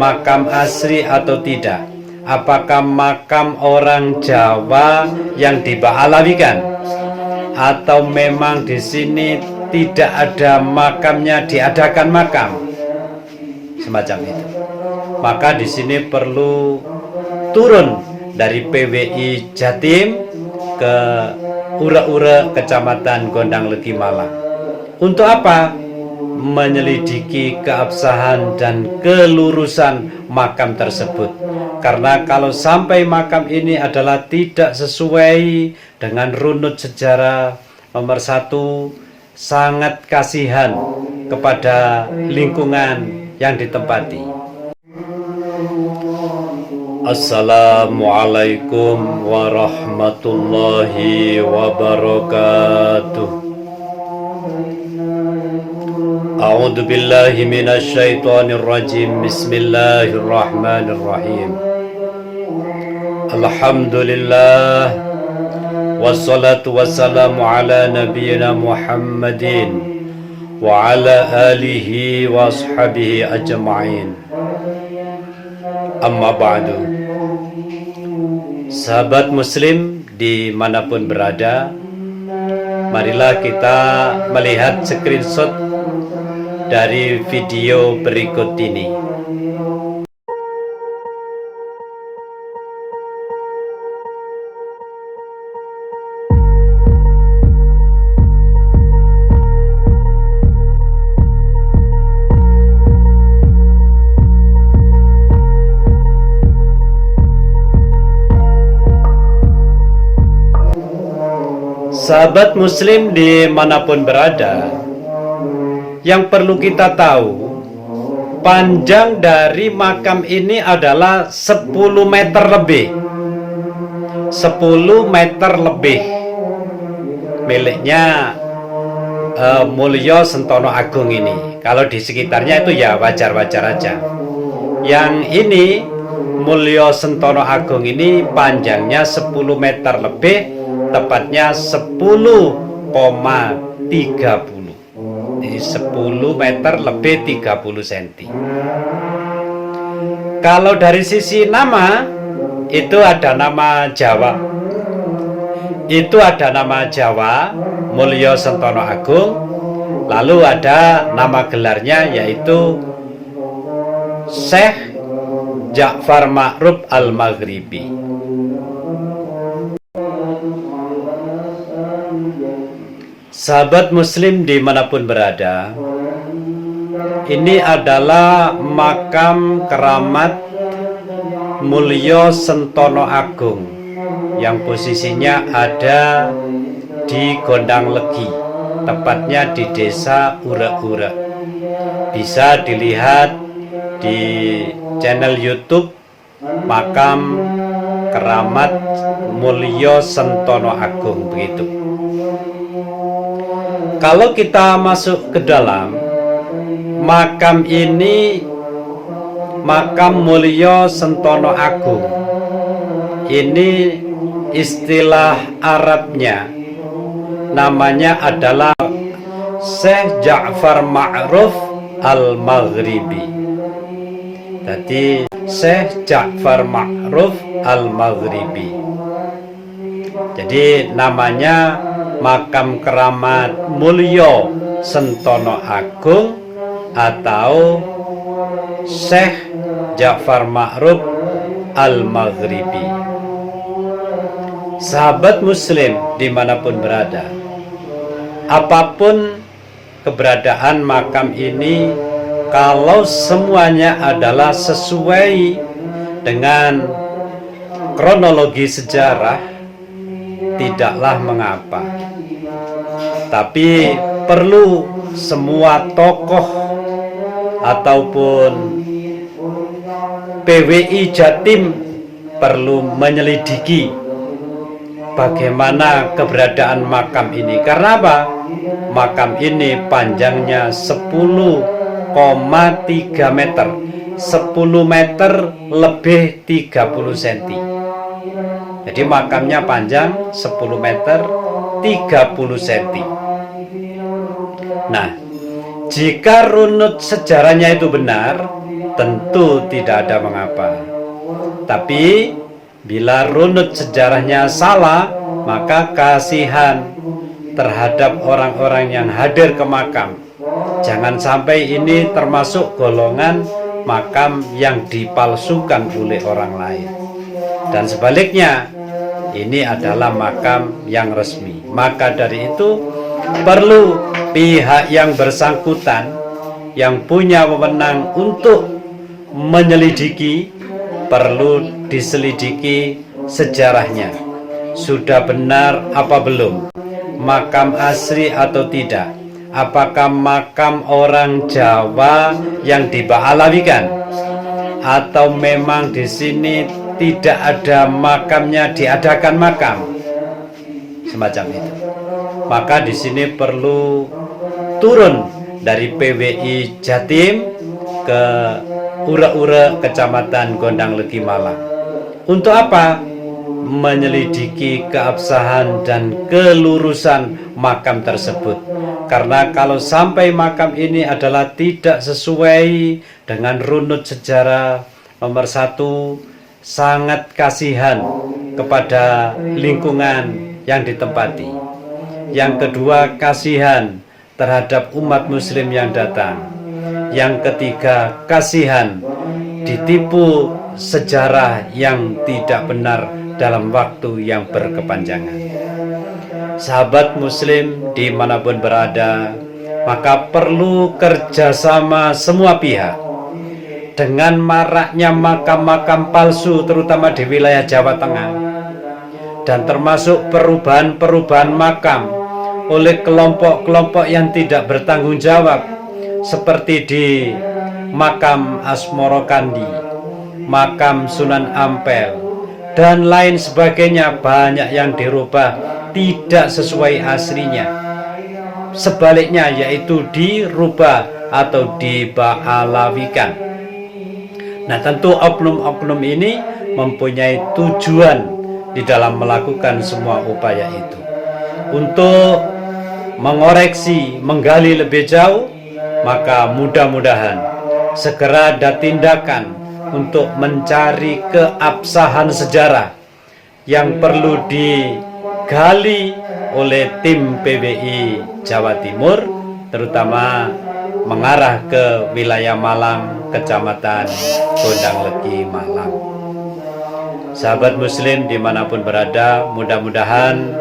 makam asli atau tidak? Apakah makam orang Jawa yang diba'alawikan, atau memang di sini tidak ada makamnya, diadakan makam semacam itu? Maka di sini perlu turun dari PWI Jatim ke Ura-Ura Kecamatan Gondang Legi Malang. Untuk apa? Menyelidiki keabsahan dan kelurusan makam tersebut. Karena kalau sampai makam ini adalah tidak sesuai dengan runut sejarah, nomor satu, sangat kasihan kepada lingkungan yang ditempati. Assalamualaikum warahmatullahi wabarakatuh. A'udzu billahi minasy syaithanir rajim. Bismillahirrahmanirrahim. Alhamdulillah wassalatu wassalamu ala nabiyyina Muhammadin wa ala alihi wa ashabihi ajma'in. Amma ba'du. Sahabat muslim dimanapun berada, marilah kita melihat screenshot dari video berikut ini. Sahabat muslim dimanapun berada, yang perlu kita tahu, panjang dari makam ini adalah 10 meter lebih. 10 meter lebih. Miliknya Mulyo Sentono Agung ini. Kalau di sekitarnya itu ya wajar-wajar aja. Yang ini Mulyo Sentono Agung ini panjangnya 10 meter lebih, tepatnya 10,30. Jadi 10 meter lebih 30 cm. Kalau dari sisi nama, itu ada nama Jawa. Itu ada nama Jawa, Mulyo Sentono Agung. Lalu ada nama gelarnya, yaitu Syekh Ja'far Ma'ruf Al-Maghribi. Sahabat muslim dimanapun berada, ini adalah makam keramat Mulyo Sentono Agung yang posisinya ada di Gondang Legi, tepatnya di desa Ura-Ura. Bisa dilihat di channel YouTube makam keramat Mulyo Sentono Agung begitu. Kalau kita masuk ke dalam makam ini, makam Mulyo Sentono Agung ini istilah Arabnya namanya adalah Syekh Ja'far Ma'ruf Al-Maghribi. Jadi Syekh Ja'far Ma'ruf Al-Maghribi. Jadi namanya makam keramat Mulyo Sentono Agung atau Syekh Ja'far Ma'ruf Al-Maghribi. Sahabat muslim dimanapun berada, apapun keberadaan makam ini, kalau semuanya adalah sesuai dengan kronologi sejarah, tidaklah mengapa. Tapi perlu semua tokoh ataupun PWI Jatim perlu menyelidiki bagaimana keberadaan makam ini. Karena apa? Makam ini panjangnya 10,3 meter, 10 meter lebih 30 cm. Jadi makamnya panjang 10 meter 30 cm. Nah, jika runut sejarahnya itu benar, tentu tidak ada mengapa. Tapi bila runut sejarahnya salah, maka kasihan terhadap orang-orang yang hadir ke makam. Jangan sampai ini termasuk golongan makam yang dipalsukan oleh orang lain. Dan sebaliknya, ini adalah makam yang resmi. Maka dari itu perlu pihak yang bersangkutan yang punya wewenang untuk menyelidiki, perlu diselidiki sejarahnya. Sudah benar apa belum? Makam asli atau tidak? Apakah makam orang Jawa yang diba'alawikan? Atau memang di sini tidak ada makamnya, diadakan makam? Semacam itu. Maka di sini perlu turun dari PWI Jatim ke Ura-Ura Kecamatan Gondang Legi Malang. Untuk apa? Menyelidiki keabsahan dan kelurusan makam tersebut. Karena kalau sampai makam ini adalah tidak sesuai dengan runut sejarah, nomor satu, sangat kasihan kepada lingkungan yang ditempati. Yang kedua, kasihan terhadap umat muslim yang datang. Yang ketiga, kasihan ditipu sejarah yang tidak benar dalam waktu yang berkepanjangan. Sahabat muslim dimanapun berada, maka perlu kerjasama semua pihak. Dengan maraknya makam-makam palsu terutama di wilayah Jawa Tengah, dan termasuk perubahan-perubahan makam oleh kelompok-kelompok yang tidak bertanggung jawab, seperti di makam Asmoro Kandi, makam Sunan Ampel, dan lain sebagainya. Banyak yang dirubah tidak sesuai aslinya, sebaliknya yaitu dirubah atau diba'alawikan. Nah, tentu oknum-oknum ini mempunyai tujuan di dalam melakukan semua upaya itu untuk mengoreksi, menggali lebih jauh. Maka mudah-mudahan segera ada tindakan untuk mencari keabsahan sejarah yang perlu digali oleh tim PWI Jawa Timur, terutama mengarah ke wilayah Malang, Kecamatan Gondang Legi Malang. Sahabat muslim dimanapun berada, mudah-mudahan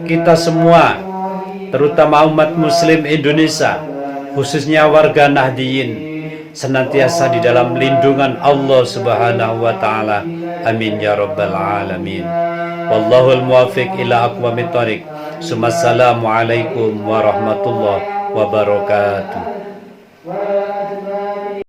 kita semua, terutama umat muslim Indonesia, khususnya warga Nahdiyin, senantiasa di dalam lindungan Allah Subhanahu wa taala. Amin ya rabbal alamin. Wallahul muwaffiq ila aqwamit thoriq. Assalamualaikum warahmatullahi wabarakatuh.